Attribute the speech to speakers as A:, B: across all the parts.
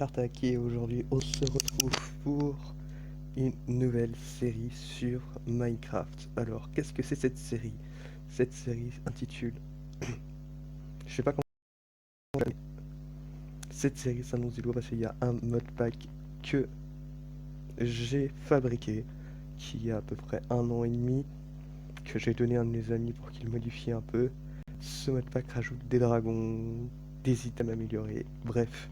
A: Tartak et aujourd'hui on se retrouve pour une nouvelle série sur Minecraft. Alors qu'est-ce que c'est cette série? Cette série s'intitule... Je sais pas comment... Cette série s'annonce du lourd parce qu'il y a un modpack que j'ai fabriqué qui a à peu près 1 an et demi, que j'ai donné à un de mes amis pour qu'il modifie un peu. Ce modpack rajoute des dragons, des items améliorés, bref,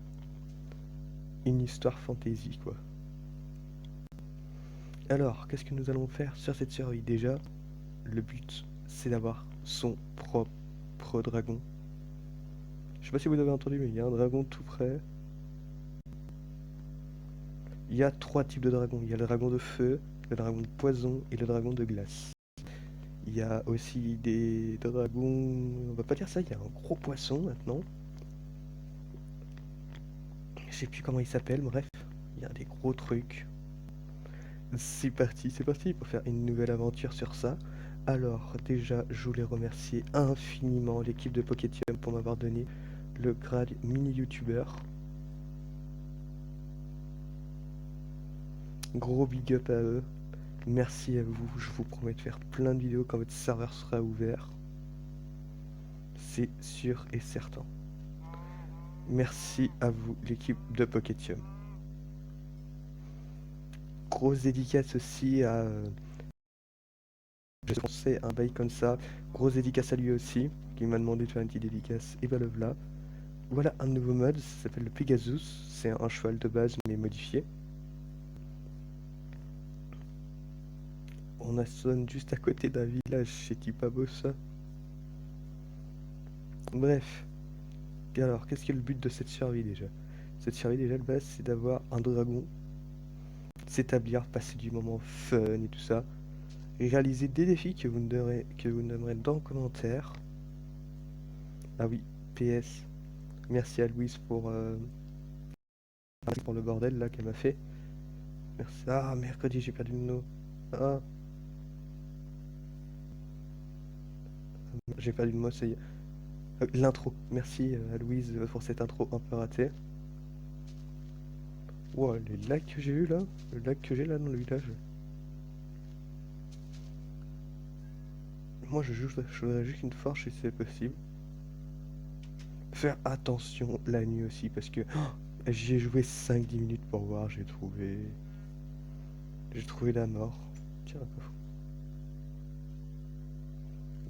A: une histoire fantasy quoi. Alors, qu'est-ce que nous allons faire sur cette série? Déjà, le but, c'est d'avoir son propre dragon. Je sais pas si vous avez entendu, mais il y a un dragon tout près. Il y a 3 types de dragons. Il y a le dragon de feu, le dragon de poison et le dragon de glace. Il y a aussi des dragons... On va pas dire ça, il y a un gros poisson maintenant. Je sais plus comment il s'appelle, bref. Il y a des gros trucs. C'est parti pour faire une nouvelle aventure sur ça. Alors déjà, je voulais remercier infiniment l'équipe de Pokétium pour m'avoir donné le grade mini youtubeur. Gros big up à eux. Merci à vous. Je vous promets de faire plein de vidéos quand votre serveur sera ouvert. C'est sûr et certain. Merci à vous, l'équipe de Pokétium. Grosse dédicace aussi à... Je pensais un bail comme ça. Grosse dédicace à lui aussi, qui m'a demandé de faire une petite dédicace. Et bah le voilà. Voilà un nouveau mode, ça s'appelle le Pegasus. C'est un cheval de base mais modifié. On sonne juste à côté d'un village, c'est pas beau ça? Bref. Et alors, qu'est-ce qui est le but de cette survie déjà? Cette survie déjà, le base, c'est d'avoir un dragon, s'établir, passer du moment fun et tout ça, réaliser des défis que vous nommerez dans le commentaire. Ah oui, PS, merci à Louise pour le bordel là qu'elle m'a fait. Merci. Ah, mercredi, j'ai perdu le nom. Ah, j'ai perdu le mot, ça y est. L'intro. Merci à Louise pour cette intro un peu ratée. Wow, les lags que j'ai eu là, le lag que j'ai là dans le village. Moi je voudrais juste une forge si c'est possible. Faire attention la nuit aussi parce que j'y ai joué 5-10 minutes pour voir, j'ai trouvé la mort. Tiens, un coffre.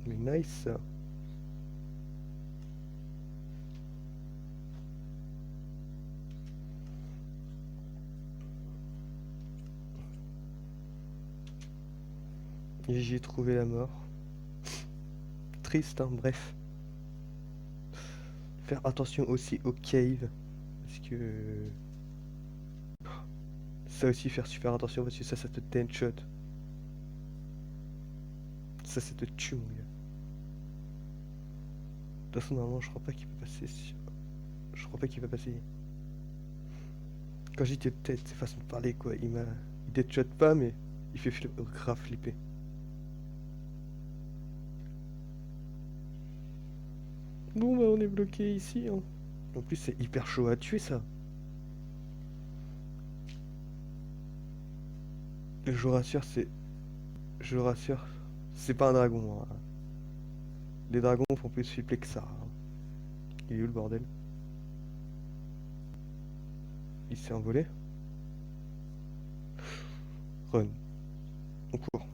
A: Mais nice ça. Et j'y ai trouvé la mort. Triste hein, bref. Faire attention aussi aux caves. Parce que... Ça aussi faire super attention parce que ça te one-shot. Ça te tue mon gars. De toute façon normalement je crois pas qu'il peut passer sur... Je crois pas qu'il va passer. Quand j'ai dit tête, c'est façon de parler quoi, il deadshot pas mais il fait grave flipper. Bon bah on est bloqué ici hein. En plus c'est hyper chaud à tuer ça. Je vous rassure c'est... Je vous rassure, c'est pas un dragon hein. Les dragons font plus flipper que ça hein. Il est où le bordel? Il s'est envolé? Run. On court.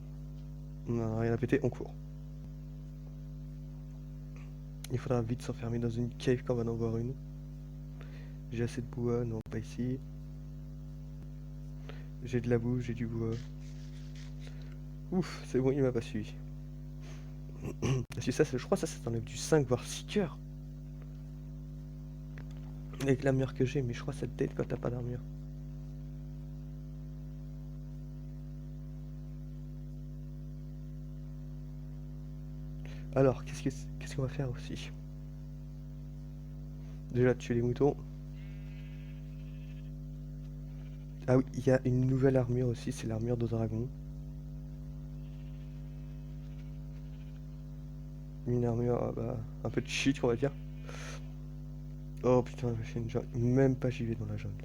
A: On a rien à péter, on court. Il faudra vite s'enfermer dans une cave quand on va en voir une. J'ai assez de bois, non pas ici. J'ai de la boue, j'ai du bois. Ouf, c'est bon, il m'a pas suivi. Parce que ça, je crois que ça t'enlève du 5 voire 6 cœurs. Avec l'armure que j'ai, mais je crois que ça te dead quand t'as pas d'armure. Alors, qu'est-ce qu'on va faire aussi? Déjà, tuer les moutons. Ah oui, il y a une nouvelle armure aussi, c'est l'armure de dragon. Une armure, bah, un peu de cheat, on va dire. Oh putain, j'ai une jungle. Même pas j'y vais dans la jungle.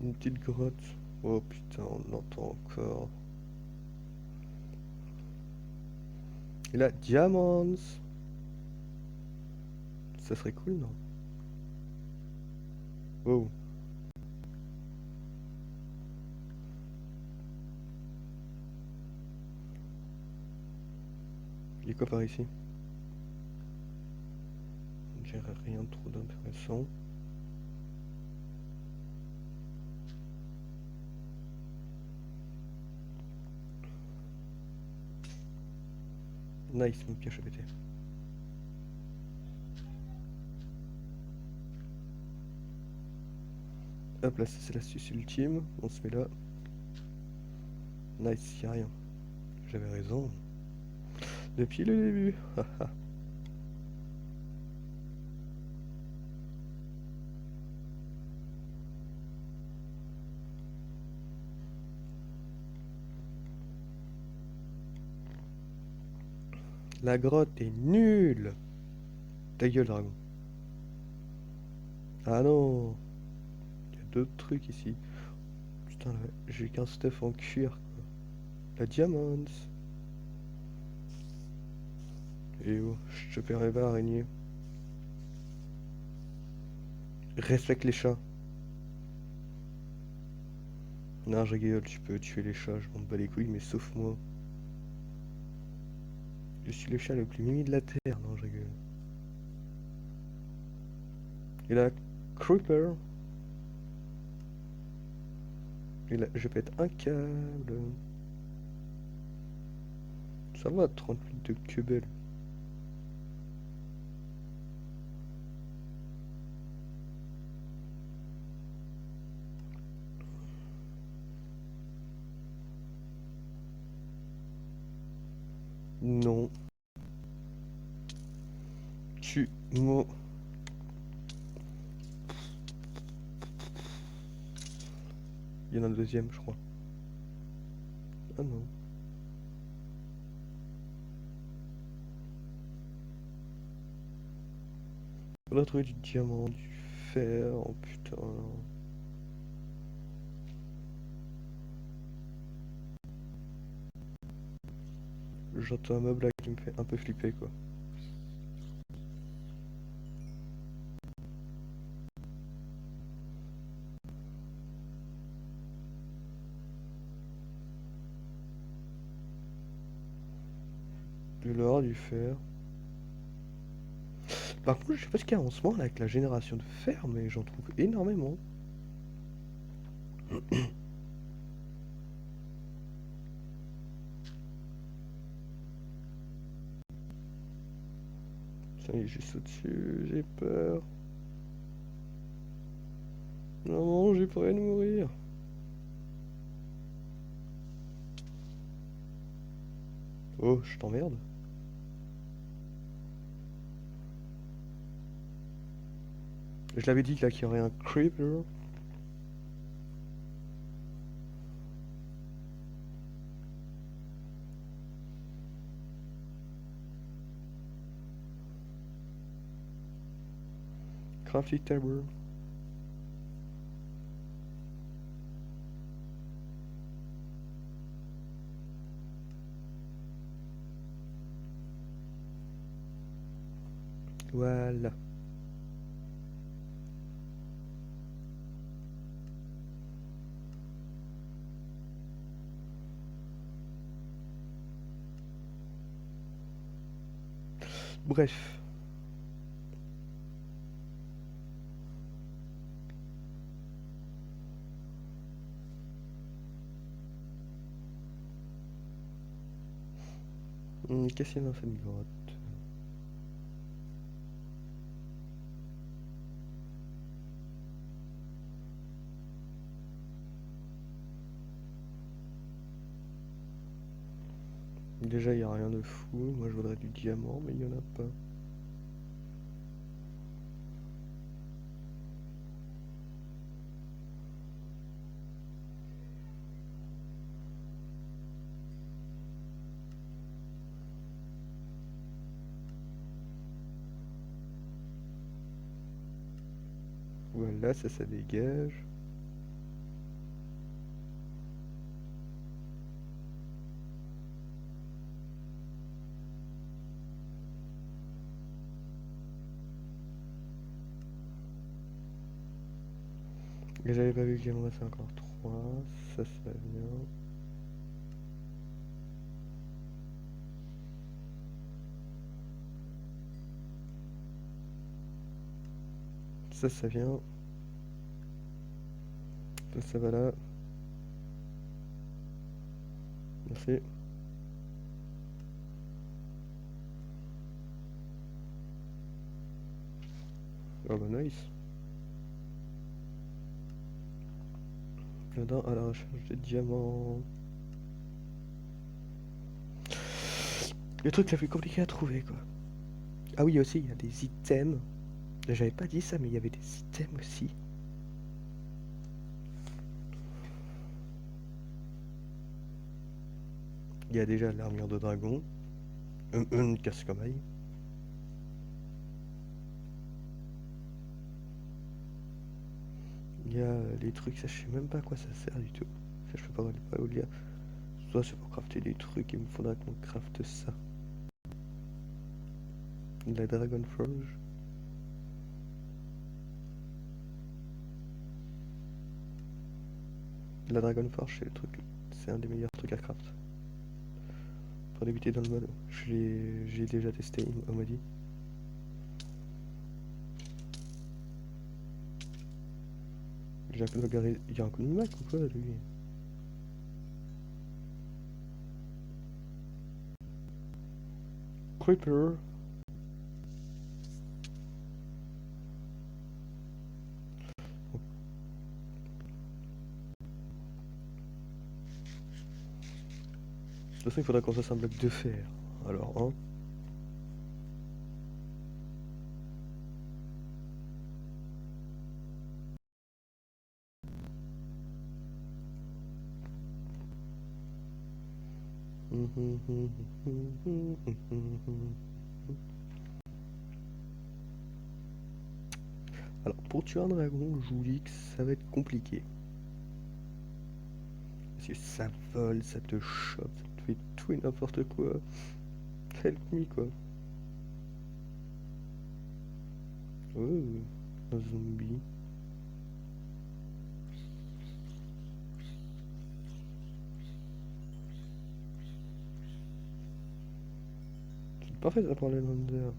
A: Une petite grotte. Oh putain, on l'entend encore. Et là, diamonds. Ça serait cool, non? Wow. Il y a quoi par ici? Je dirais rien de trop d'intéressant. Nice, mon pioche a pété. Hop là, ça c'est l'astuce ultime. On se met là. Nice, y'a rien. J'avais raison. Depuis le début. La grotte est nulle. Ta gueule, dragon. Ah non. Il y a d'autres trucs ici. Putain, là, j'ai qu'un stuff en cuir, quoi. La diamants. Et oh, je te paierai pas, araignée. Respecte les chats. Non, je rigole, tu peux tuer les chats, je m'en bats les couilles, mais sauf moi. Je suis le chat le plus mimi de la terre, non, je rigole. Et là, Creeper. Et là, je pète un câble. Ça va, 38 de quebelle. Non. Tu m'as... Il y en a un deuxième, je crois. Ah non. On a trouvé du diamant, du fer, oh putain. J'entends un meuble là qui me fait un peu flipper, quoi. De l'or, du fer. Par contre, je sais pas ce qu'il y a en ce moment là, avec la génération de fer, mais j'en trouve énormément. Ça y est, juste au-dessus, j'ai peur. Non, j'ai peur de mourir. Oh, je t'emmerde. Je l'avais dit là qu'il y aurait un creeper. Crafty table. Voilà. Bref. Qu'est-ce qu'il y a dans cette grotte? Déjà, il n'y a rien de fou. Moi, je voudrais du diamant, mais il n'y en a pas. Voilà, ça dégage. Et j'avais pas vu qu'il en restait encore 3. Ça vient. Ça vient. Ça va là. Merci. Oh bah nice. Là-dedans, à la recherche de diamants. Le truc le plus compliqué à trouver, quoi. Ah oui, aussi, il y a des items. J'avais pas dit ça, mais il y avait des items aussi. Il y a déjà l'armure de dragon. Une casse-comaille. Il y a les trucs, ça je sais même pas à quoi ça sert du tout. Ça je peux pas vous le dire. Soit c'est pour crafter des trucs, il me faudra qu'on crafte ça. La Dragon Forge. La Dragon Forge c'est le truc, c'est un des meilleurs trucs à craft. Pour débuter dans le mode, j'ai déjà testé, on m'a dit. Il y a un coup de Mac ou quoi lui? Creeper. De toute façon il faudra qu'on fasse un bloc de fer. Alors hein. Alors pour tuer un dragon, je vous dis que ça va être compliqué. Parce que ça vole, ça te chope, ça te fait tout et n'importe quoi. Help me quoi. Oh, un zombie. C'est parfait ça pour les Lander.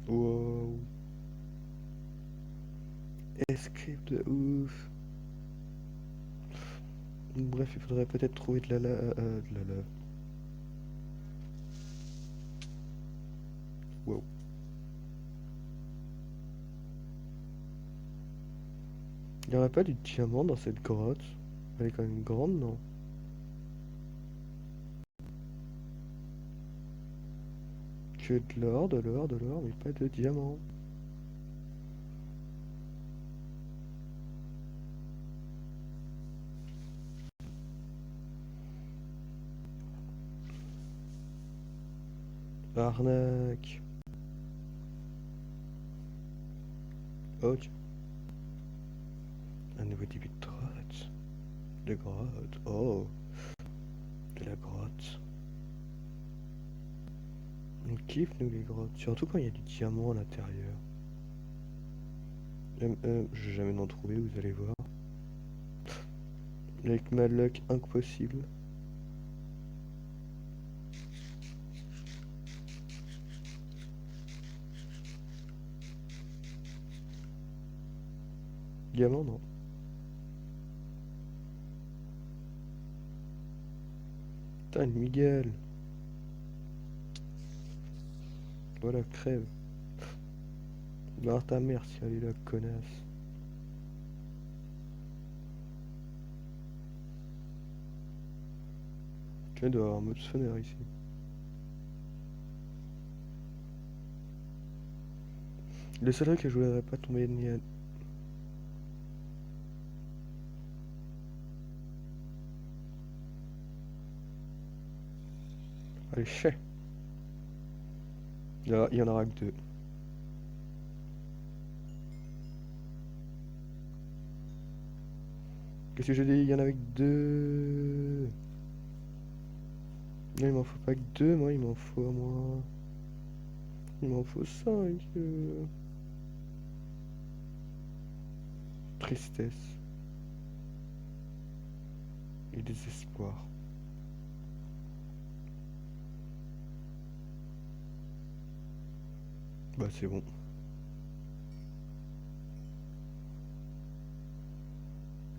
A: Wow. Escape de ouf. Bref, il faudrait peut-être trouver de la lave. Wow. Il n'y en a pas du diamant dans cette grotte? Elle est quand même grande, non? Que de l'or, de l'or, de l'or, mais pas de diamant. Arnaque. Ok. Un nouveau début de grotte. De grotte. Oh. De la grotte. On kiffe nous les grottes. Surtout quand il y a du diamant à l'intérieur. J'ai jamais en trouvé, vous allez voir. Avec ma luck impossible. Diamant, non. Putain, Miguel. Voilà, crève. Bah, ta mère si elle est là, connasse. Tu dois avoir un mode spawner ici. Le seul truc que je voudrais pas tomber ni à... Allez, chais. Il y en aura que deux. Qu'est-ce que j'ai dit? Il y en avait que deux. Non, il m'en faut pas que deux, moi, il m'en faut à moi. Il m'en faut cinq. tristesse et désespoir. Bah c'est bon.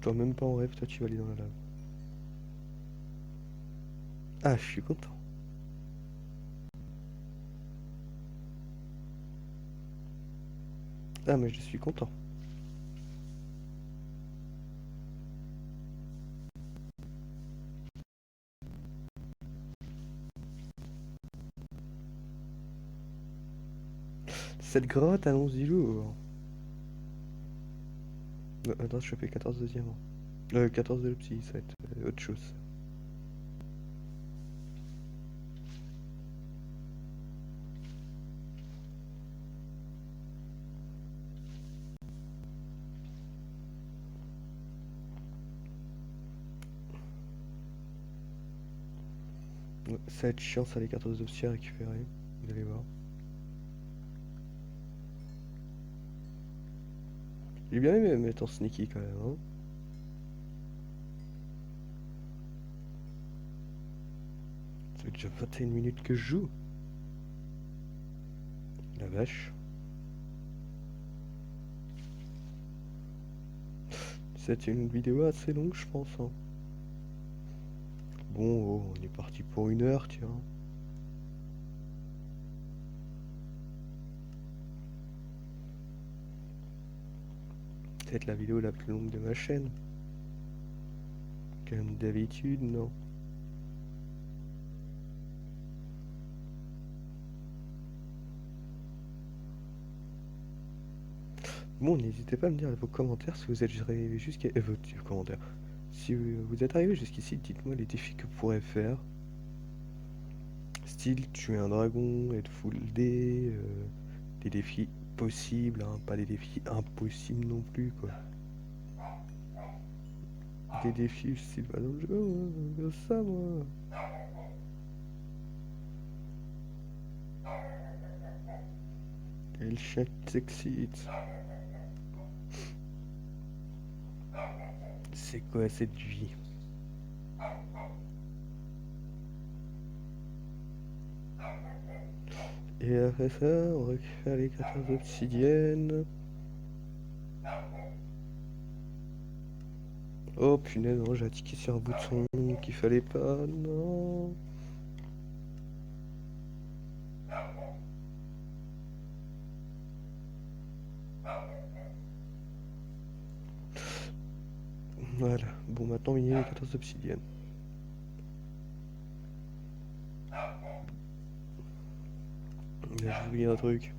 A: Toi même pas en rêve, toi tu vas aller dans la lave. Ah, je suis content. Ah, mais je suis content. Cette grotte, allons-y lourd. Attends, je fais 14 de diamant. 14 de psy, ça va être autre chose. Ouais, ça va être chiant, ça, les 14 de psy à récupérer. Vous allez voir. J'ai bien aimé mettre en sneaky quand même, hein. Ça fait déjà 21 minutes que je joue. La vache. C'est une vidéo assez longue, je pense, hein. Bon, oh, on est parti pour 1 heure, tiens. Peut-être la vidéo la plus longue de ma chaîne. Comme d'habitude, non. Bon, n'hésitez pas à me dire dans vos commentaires si vous êtes arrivé jusqu'à... vos commentaires. Si vous êtes arrivé jusqu'ici, dites-moi les défis que vous pourrez faire. Style, tuer un dragon, être full D, des défis possibles, hein, pas des défis impossibles non plus, quoi. Des défis style, bah non, je veux ça, moi. Et le chien qui s'excite. C'est quoi cette vie? Et après ça, on récupère les 14 obsidiennes. Oh punaise, non, j'ai cliqué sur un bouton qu'il fallait pas, non. Voilà, bon maintenant il y a les 14 obsidiennes. Mais j'ai oublié un truc.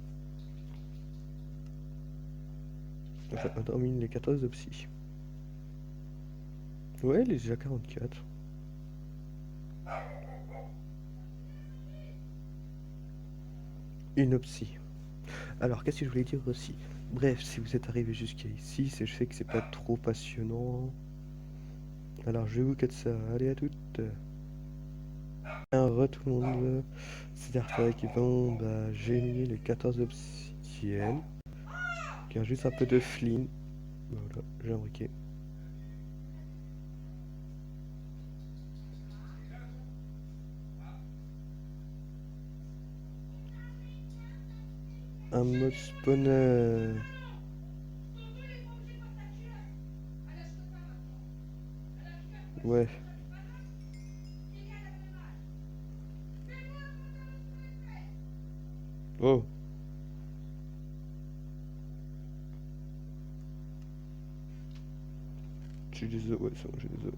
A: Enfin, on termine les 14 obsi. Ouais, il est déjà 44. Une opsie. Alors, qu'est-ce que je voulais dire aussi? Bref, si vous êtes arrivé jusqu'à ici, je sais que c'est pas trop passionnant. Alors, je vous cut ça. Allez, à toutes. Un re tout le monde. C'est Artec. Bon, bah, j'ai mis les 14 obsidiennes. Qui a juste un peu de flint. Voilà, j'ai imbriqué. Un mode spawner. Ouais. Oh. J'ai des os. Ouais, c'est bon, j'ai des os.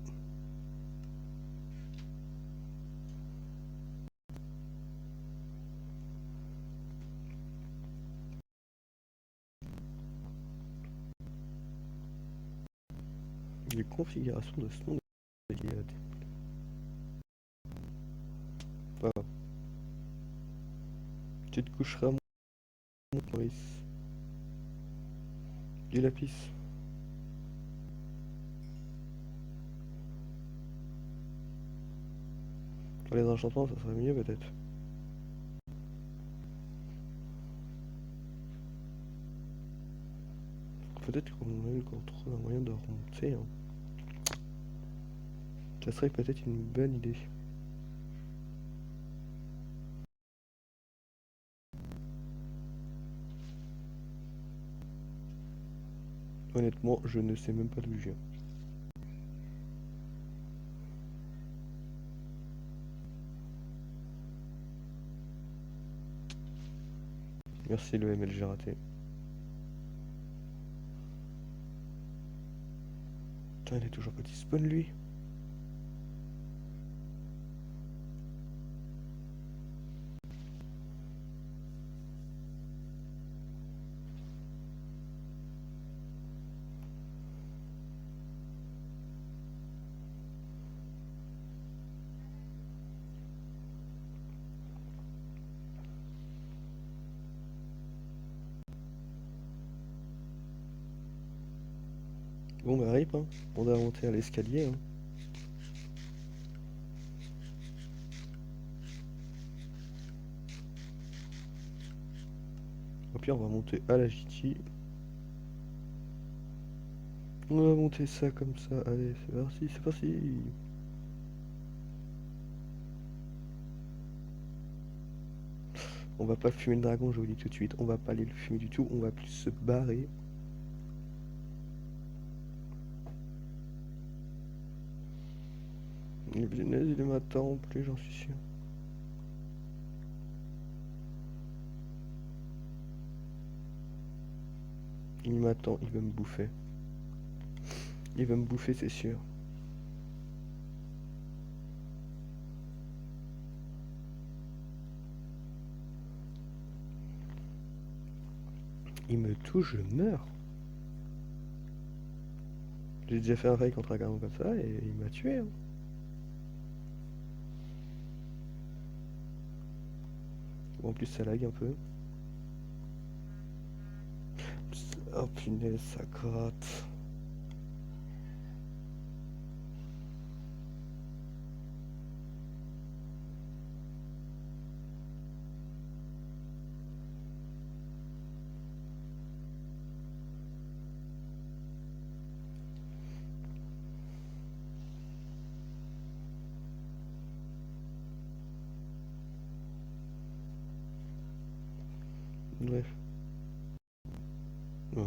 A: Les configurations de ce monde. Pas grave. Tu te coucheras, mon Maurice. Du lapis. Pour les enchantements, ça serait mieux peut-être. peut-être qu'on trouve un moyen de remonter, hein. Ça serait peut-être une bonne idée. Honnêtement, je ne sais même pas d'où je viens. Merci le ML, j'ai raté. Putain, il est toujours pas spawn lui. Bon bah rip, hein. On doit monter à l'escalier, hein. Au pire, on va monter à la JT. On va monter ça comme ça. Allez, c'est parti, c'est parti. On va pas fumer le dragon, je vous dis tout de suite. On va pas aller le fumer du tout. On va plus se barrer. Le punaise, il m'attend en plus, j'en suis sûr. Il m'attend, il va me bouffer. Il va me bouffer, c'est sûr. Il me touche, je meurs. J'ai déjà fait un raid contre un garçon comme ça et il m'a tué, hein. Bon, en plus, ça lag un peu. Oh punaise, ça gratte. Bref. Ouais.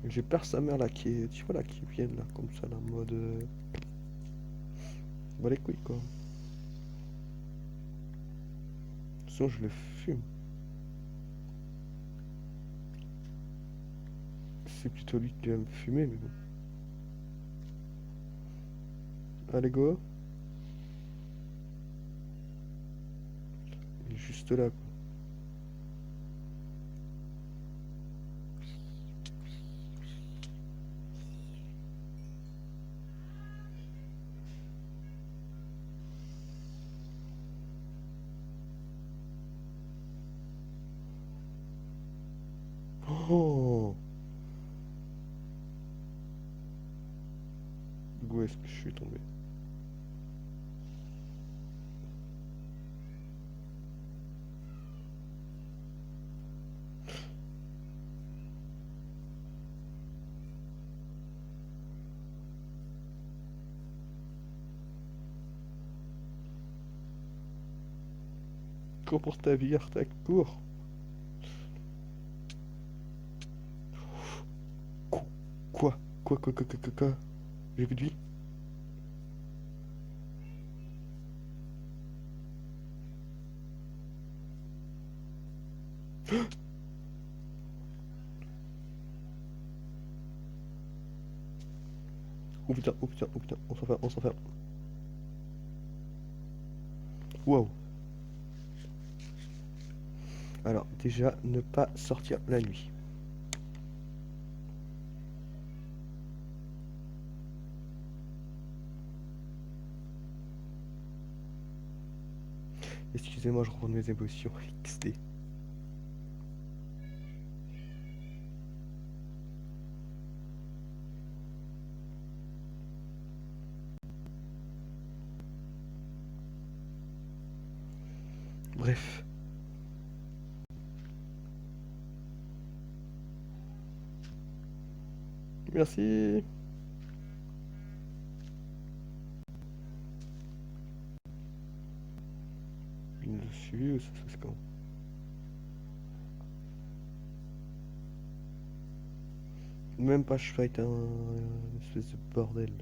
A: J'ai peur sa mère là qui est. Tu vois là qui viennent là comme ça là en mode. Bah les couilles quoi. Sinon je le fume. C'est plutôt lui qui va me fumer mais bon. Allez go. Il est juste là quoi. Oh, où est-ce que je suis tombé? Cours pour ta vie, Artak, cours. Quoi? Quoi? J'ai plus de vie. Oh putain, oh putain, oh putain, on s'enferme, on s'enferme. Wow. Alors, déjà, ne pas sortir la nuit. Excusez-moi, je reprends mes émotions. XD. Bref. Merci. Il nous a suivi ou ça se passe quand? Même pas je fight une espèce de bordel.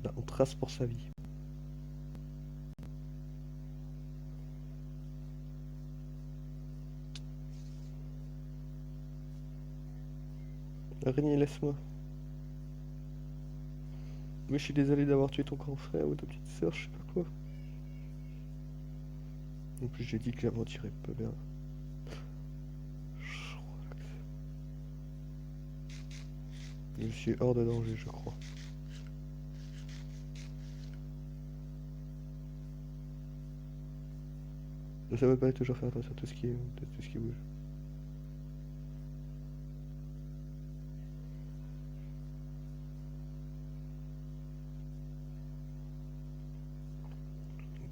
A: Là, on trace pour sa vie. Araignée, laisse-moi. Oui, je suis désolé d'avoir tué ton grand frère ou ta petite sœur, je sais pas quoi. En plus, j'ai dit que j'avais tiré pas bien. Je suis hors de danger, je crois. Ça veut pas toujours faire attention à tout ce qui bouge.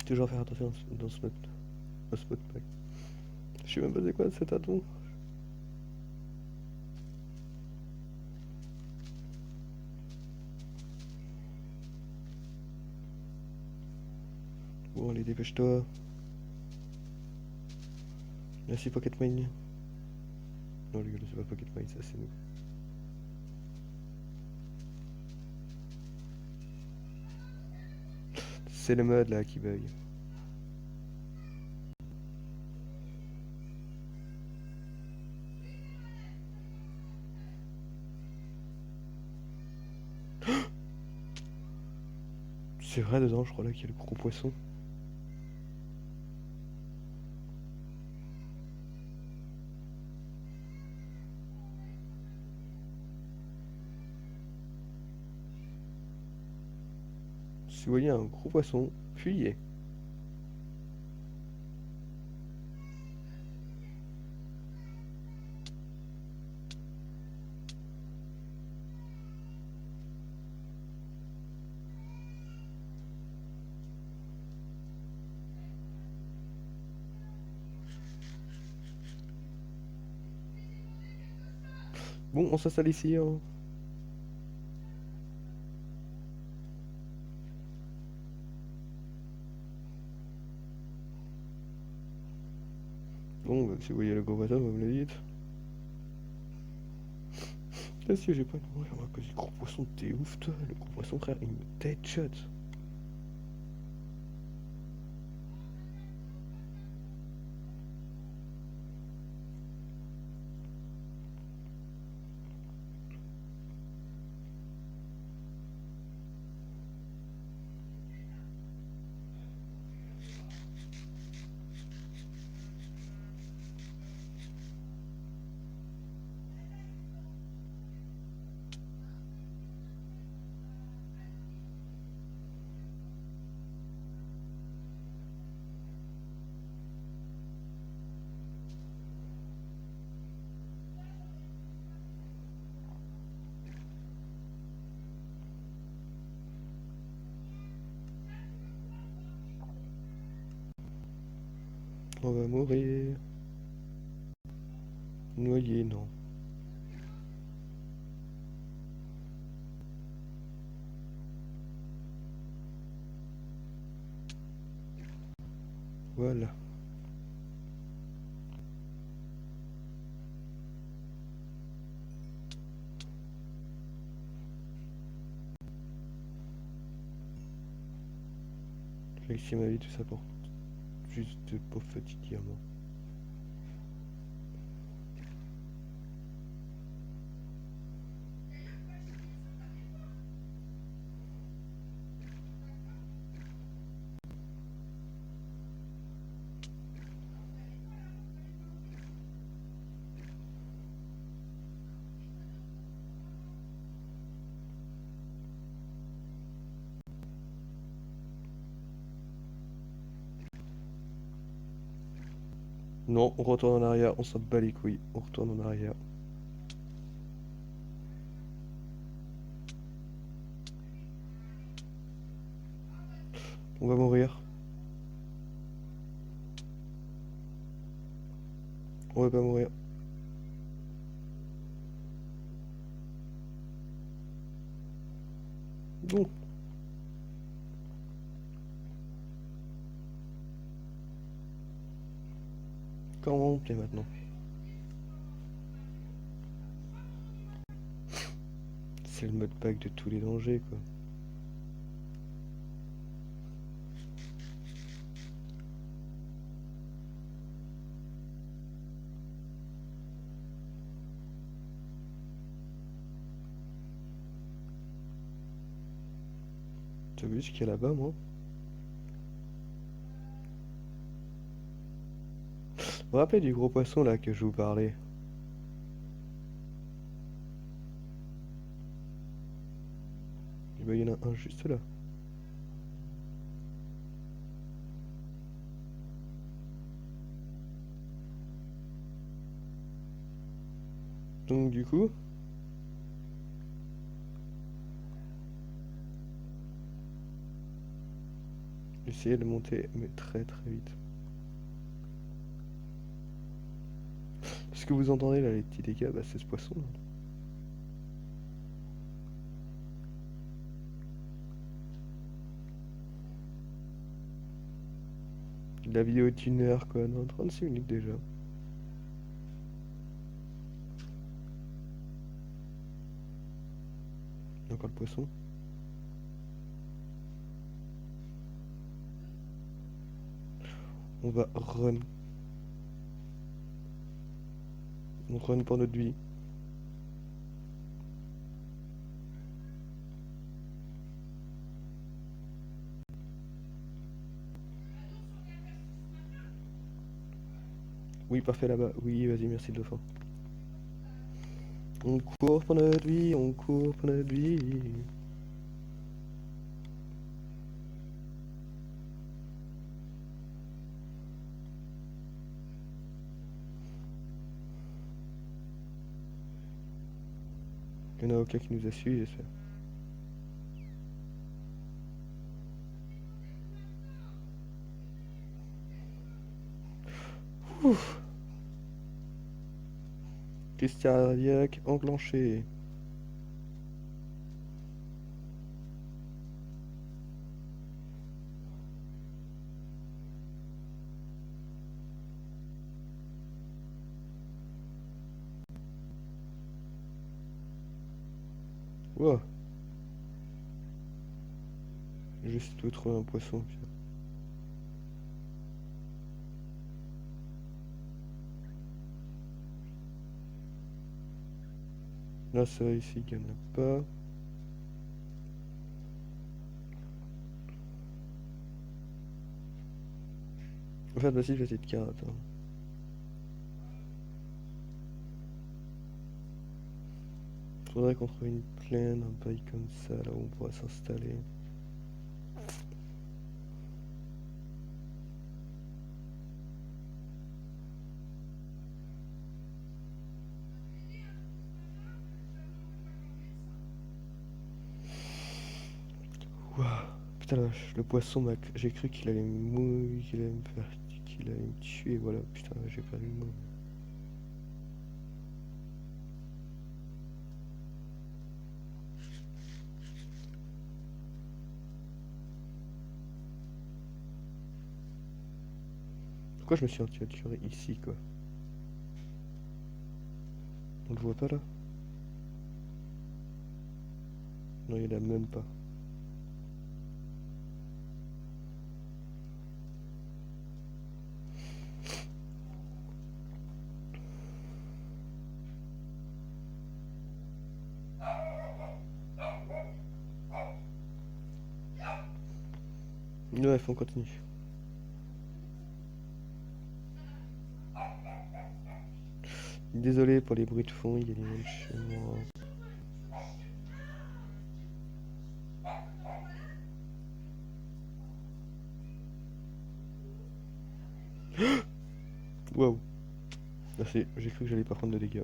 A: Toujours faire attention dans ce mode pack. Je sais même pas c'est quoi cet addon. Bon, allez, dépêche-toi. Merci Pocket Mine. Non, les gars, c'est pas Pocket Mine, ça c'est nous. C'est le mode là qui bug. C'est vrai dedans, je crois là qu'il y a le gros poisson. Si vous voyez un gros poisson, fuyez. Bon, on s'installe ici, hein. Bon, bah, si vous voyez le gros poisson, vous me le dites. Là, si j'ai pas de mourir à cause du gros poisson, t'es ouf toi. Le gros poisson, frère, il me deadshot. On va mourir. Noyé, non. Voilà. J'ai réussi ma vie, tout ça pour juste de pauvres petits diamants. Non, on retourne en arrière, on s'en bat les couilles, on retourne en arrière. On va mourir. On va pas mourir. Bon. Comment on plaît maintenant? C'est le mode pack de tous les dangers, quoi. T'as vu ce qu'il y a là-bas, moi? Vous vous rappelez du gros poisson là que je vous parlais? Eh ben, il y en a un juste là. Donc du coup, essayez de monter, mais très très vite. Ce que vous entendez là, les petits dégâts, bah, c'est ce poisson là. La vidéo est d'une heure quoi, non, 36 minutes déjà. Encore le poisson. On va run. On run pour notre vie. Oui, parfait là-bas. Oui, vas-y, merci le dauphin. On court pour notre vie, on court pour notre vie. Il n'y en a aucun qui nous a suivis, j'espère. Ouf. Crise cardiaque enclenchée. Wow. Juste peux trouver un poisson. Là, ça ici, il n'y en a pas. En fait, vas-y, je vais essayer de carotte. Hein. Faudrait qu'on trouve une plaine, un bail comme ça, là où on pourra s'installer. Ouah. Putain la vache, le poisson, j'ai cru qu'il allait me mouiller, qu'il allait me faire, qu'il allait me tuer, voilà. Putain, j'ai perdu le mot. Pourquoi je me suis aventuré ici, quoi? On le voit pas là? Non, il y en a même pas. Ouais, faut on continue. Désolé pour les bruits de fond, il y a des gens chez moi. Waouh. Merci, j'ai cru que j'allais pas prendre de dégâts.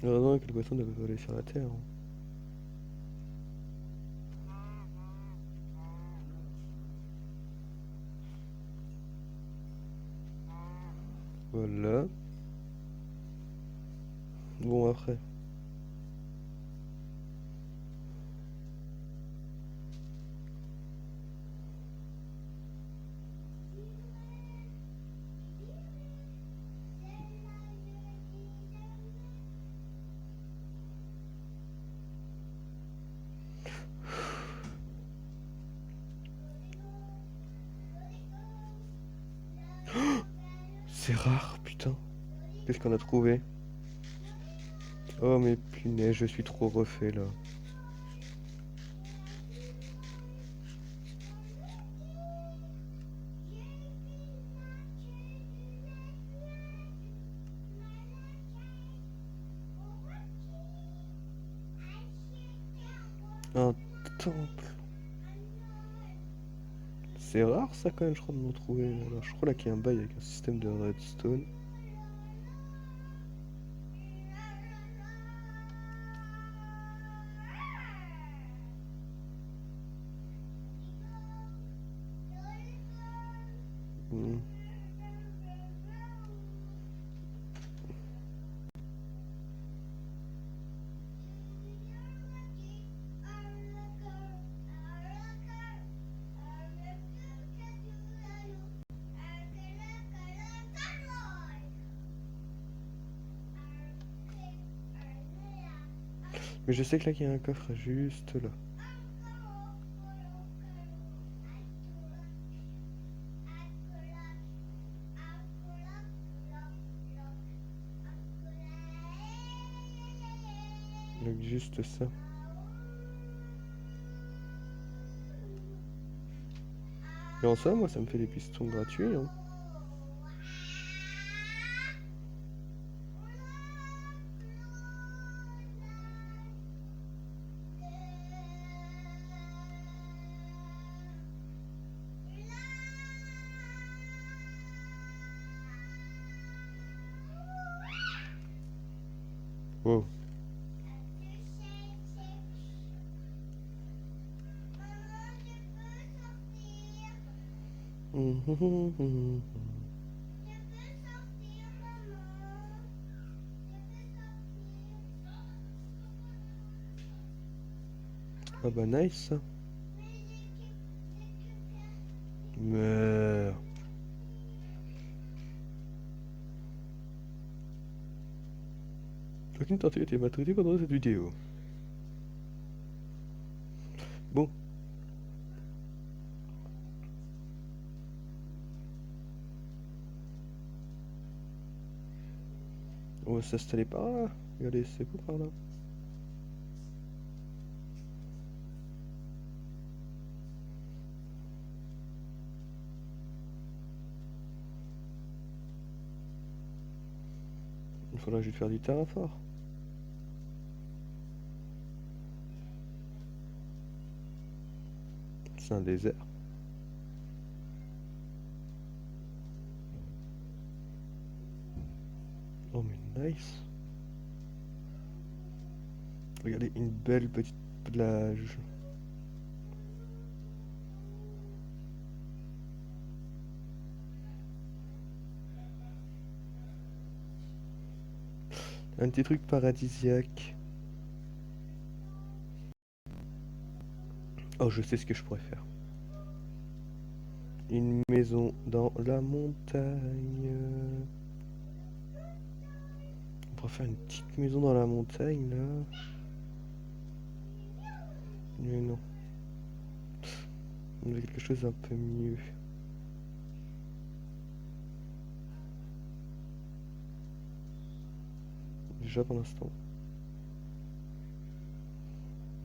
A: Heureusement que le poisson ne peut voler sur la terre, hein. Voilà. Bon, après. C'est rare, putain. Qu'est-ce qu'on a trouvé? Oh, mais punaise, je suis trop refait là. Un temple. C'est rare ça quand même, je crois, de m'en trouver. Alors, je crois là qu'il y a un bail avec un système de redstone. Hmm. Mais je sais que là qu'il y a un coffre juste là. Donc juste ça. Et en ça, moi, ça me fait des pistons gratuits, hein. Wow. Ah bah nice ça. Mais... Aucune tortue a été maltraitée pendant cette vidéo. Bon. On va s'installer par là. Regardez, c'est beau par là. Il faudra juste faire du terraform. C'est un désert. Oh mais nice. Regardez, une belle petite plage. Un petit truc paradisiaque. Oh, je sais ce que je pourrais faire. Une maison dans la montagne. On pourrait faire une petite maison dans la montagne là. Mais non. On a quelque chose un peu mieux. Déjà pour l'instant.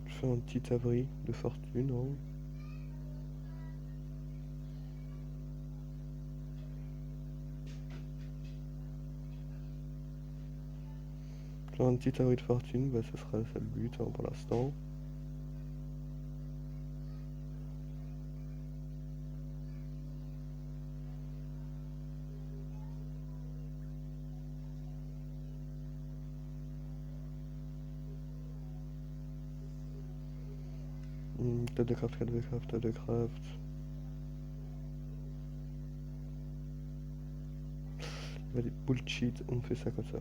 A: Je fais un petit abri de fortune, hein. Faire un petit abri de fortune, bah ça sera ça le but, hein, pour l'instant. Table de craft, table de craft, table de craft. Allez, bullshit, on fait ça comme ça.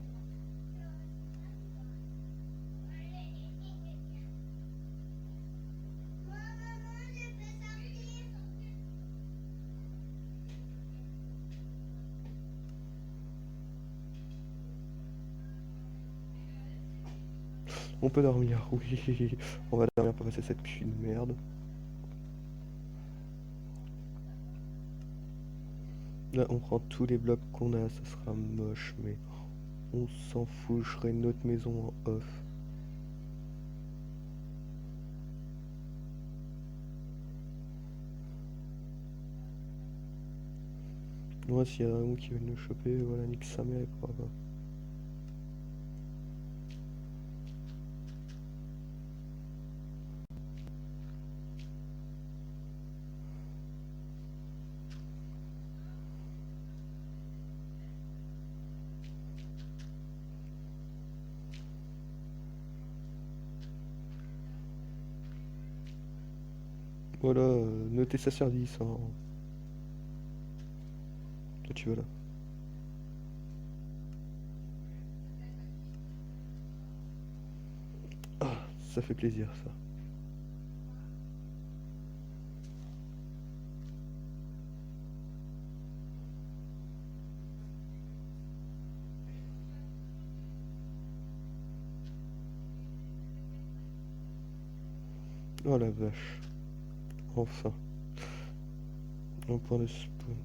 A: On peut dormir, oui. On va dormir pour passer cette putain de merde. Là, on prend tous les blocs qu'on a, ça sera moche, mais on s'en fout, je ferai une autre maison en off. Moi, s'il y a un dragon qui veut nous choper, voilà, nique sa mère, il pourra pas. Voilà, notez ça sur 10, hein. Toi, tu vas là. Ah, ça fait plaisir, ça. Oh la vache. Enfin. On prend le spawn.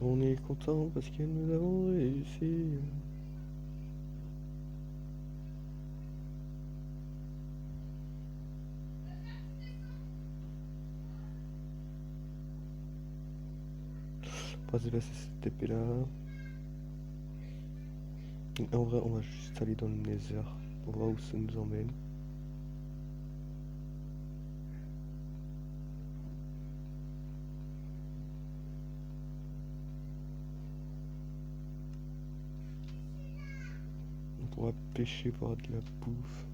A: On est content parce que nous avons réussi. On va dépasser cette épée là. En vrai, on va juste aller dans le Nether pour voir où ça nous emmène. On pourra pêcher pour avoir de la bouffe.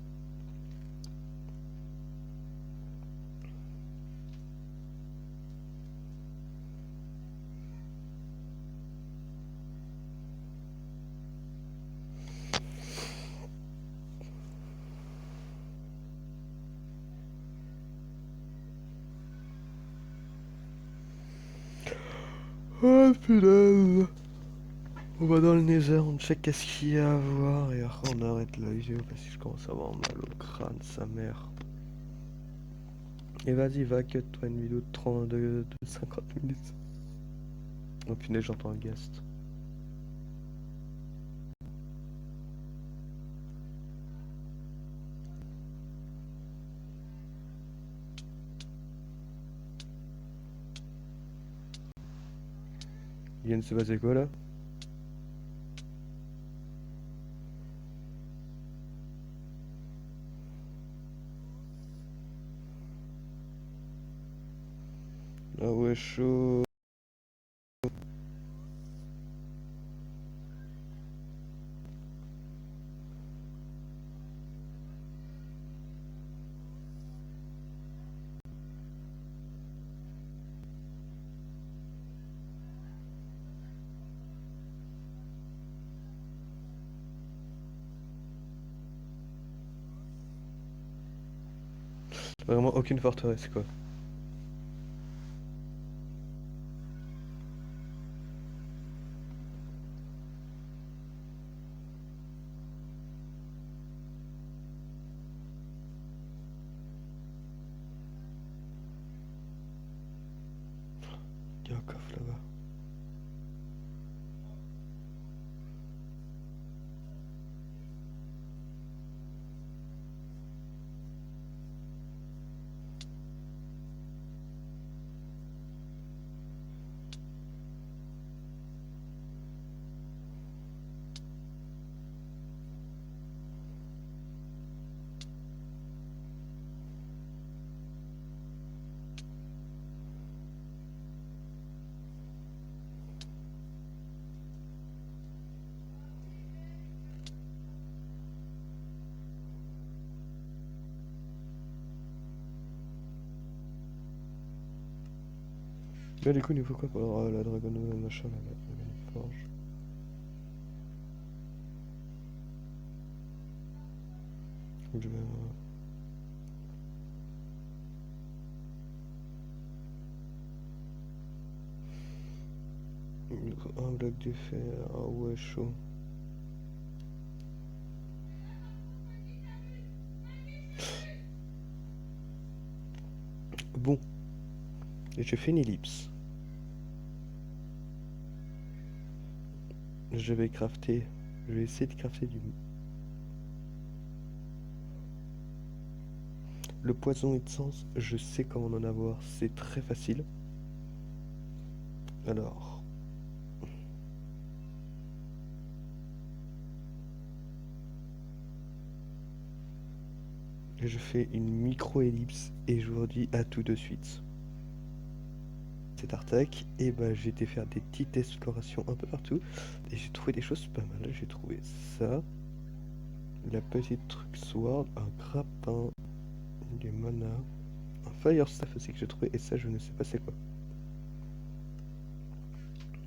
A: Oh punaise! On va dans le Nether, on check qu'est-ce qu'il y a à voir et après on arrête la vidéo parce que je commence à avoir mal au crâne, sa mère. Et vas-y, va cut toi une vidéo de 32 de 50 minutes. Oh punaise, j'entends un guest. Il vient de se passer quoi là? Ah ouais, chaud. Vraiment aucune forteresse quoi. Il y a un coffre là-bas. Là, du coup, il faut quoi pour la dragon machin, là, la dragon forge. Je vais... un bloc de fer, ah ouais, chaud. Bon, et je fais une ellipse. Je vais crafter, je vais essayer de crafter du... Le poison essence, je sais comment en avoir, c'est très facile. Alors... Je fais une micro-ellipse et je vous dis à tout de suite. C'est Artac, et bah j'ai été faire des petites explorations un peu partout et j'ai trouvé des choses pas mal. J'ai trouvé ça, la petite truc sword, un grappin, du mana, un fire staff aussi que j'ai trouvé et ça je ne sais pas c'est quoi.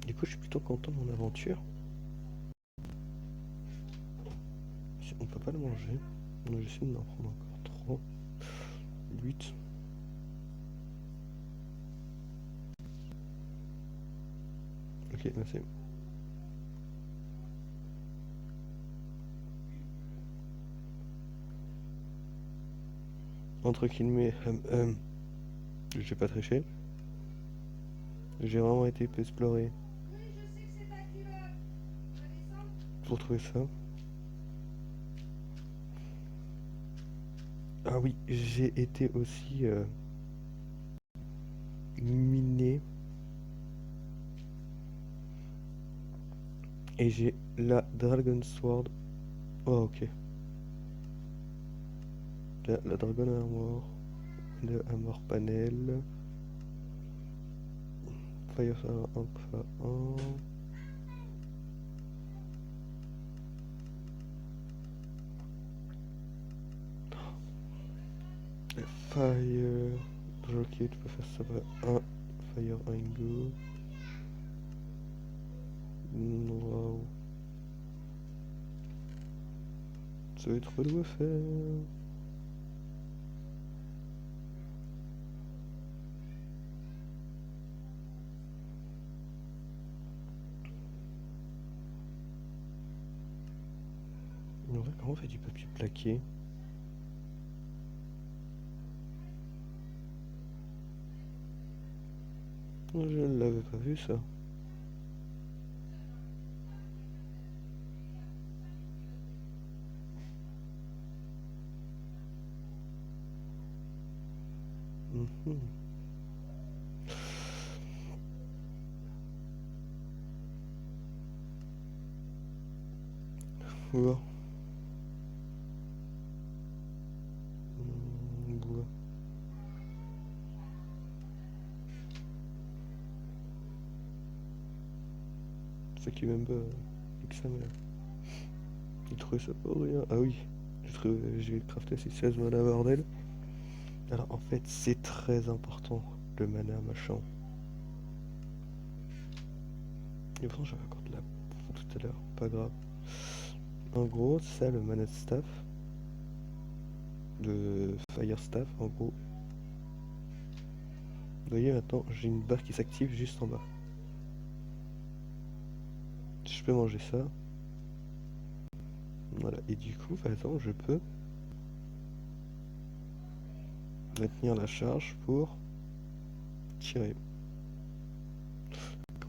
A: Du coup je suis plutôt content de mon aventure. On peut pas le manger, donc j'essaie d'en prendre encore 3, 8. Ok, merci. Entre guillemets, j'ai pas triché. J'ai vraiment été explorer pour trouver ça. Ah oui, j'ai été aussi miné et j'ai la Dragon Sword. Oh ok. La Dragon Armor, le Armor Panel, Fire 1x1. Fire Rocket, tu peux faire ça par un Fire Angle. Waouh. Ça va être relou à faire. En vrai, comment on fait du papier plaqué? Je l'avais pas vu ça. Mhm. Bois. Bois. C'est ça qui est même pas XML. J'ai trouvé ça pour rien. Ah oui, j'ai crafté ces 16 mana bordel. Alors en fait, c'est très important le mana machin. Et pourtant, j'avais encore de la bouffe tout à l'heure, pas grave. En gros, ça, le mana staff, le fire staff, en gros. Vous voyez maintenant, j'ai une barre qui s'active juste en bas. Je peux manger ça. Voilà, et du coup, par exemple, je peux maintenir la charge pour tirer.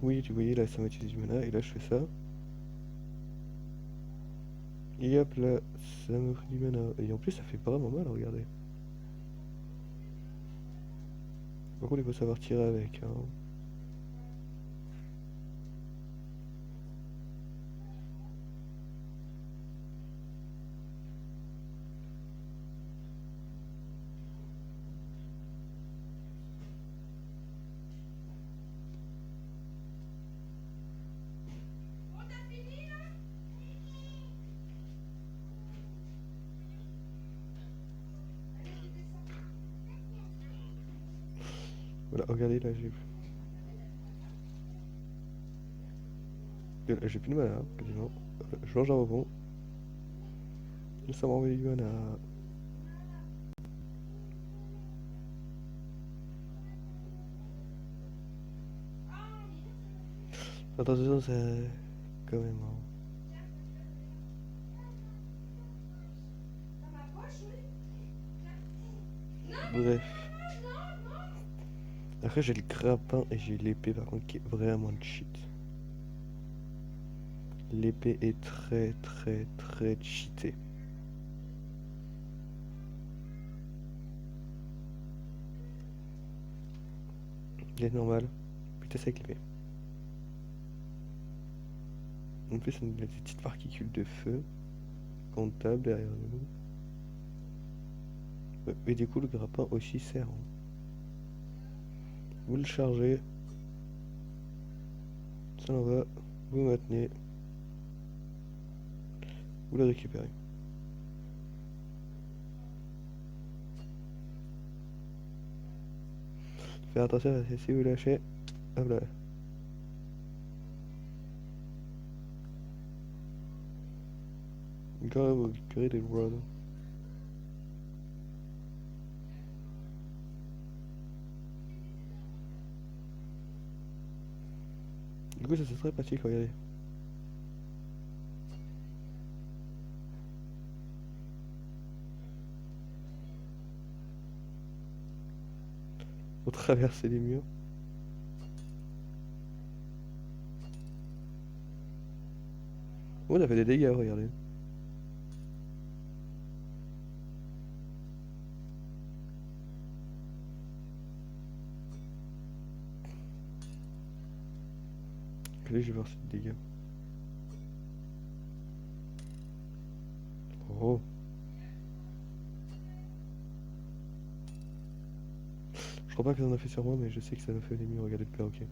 A: Oui, tu voyais là, ça m'utilise du mana, et là je fais ça. Et hop là, ça me pris du mana. Et en plus, ça fait vraiment mal, regardez. Par contre, il faut savoir tirer avec. Hein. Voilà, regardez là, j'ai... j'ai plus de mana, quasiment. Je mange un rebond. Ça m'envoie du mana. Attention, c'est quand même. Hein. Bref. Après, j'ai le grappin et j'ai l'épée, par contre, qui est vraiment le cheat. L'épée est très cheatée. Il est normal. Putain, c'est avec l'épée. En plus, on a des petites particules de feu comptables derrière nous. Ouais, et du coup, le grappin aussi sert. Hein. Vous le chargez. Ça en va. Vous maintenez. Vous le récupérez. Faites attention, si vous lâchez. Hop là. Quand même, vous récupérez des rods. Du coup, ça c'est très pratique, regardez. Pour traverser les murs. Oh, on a fait des dégâts, regardez. Allez, je vais voir ces dégâts. Oh. Je crois pas que ça en a fait sur moi, mais je sais que ça m'a fait des murs. Regardez le perroquet.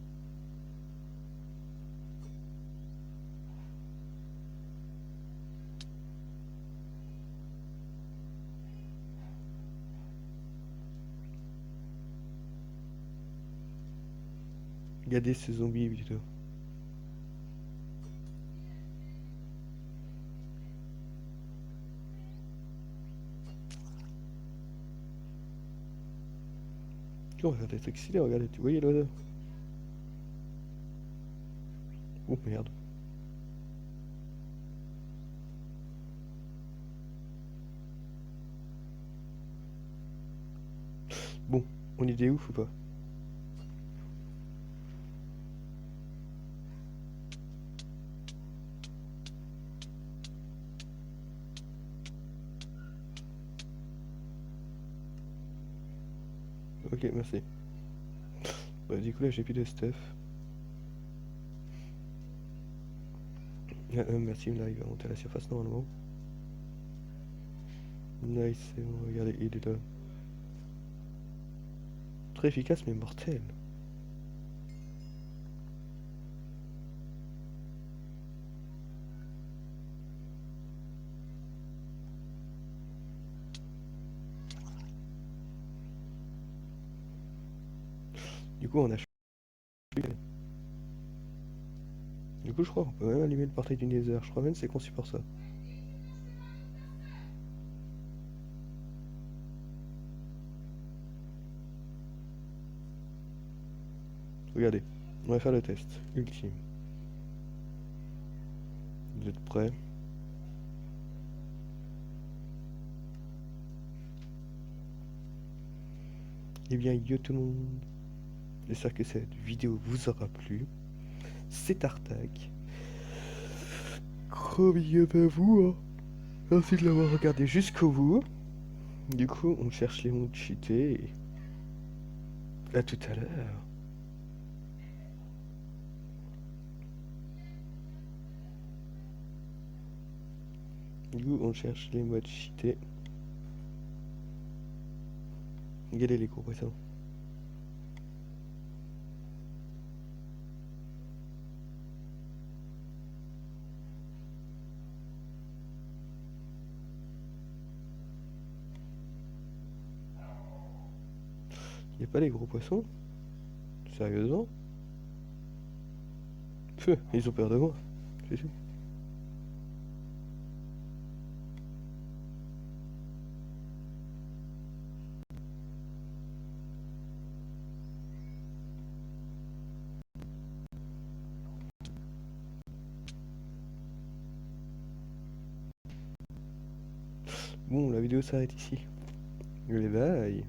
A: Regardez ce zombie, plutôt. On va faire des trucs stylés, regardez, tu voyais l'odeur. Oh merde. Bon, on y est ouf ou pas? Ok, merci. Bah, du coup, là, j'ai plus de stuff. Merci, là, il va monter à la surface normalement. Nice, c'est bon, regardez, il est là. Très efficace, mais mortel. Du coup, on a... Du coup, je crois qu'on peut même allumer le portail du Nether. Je crois même que c'est conçu pour ça. Regardez, on va faire le test ultime. Vous êtes prêts? Eh bien, yo tout le monde. J'espère que cette vidéo vous aura plu. C'est Artak. Gros big up à vous. Hein. Merci de l'avoir regardé jusqu'au bout. Du coup, on cherche les mondes cheatés. Et à tout à l'heure. Du coup, on cherche les modes cheatés. Regardez les gros poissons. Y'a pas les gros poissons? Sérieusement? Feu, ils ont peur de moi. GG. Bon, la vidéo s'arrête ici. Allez, bye.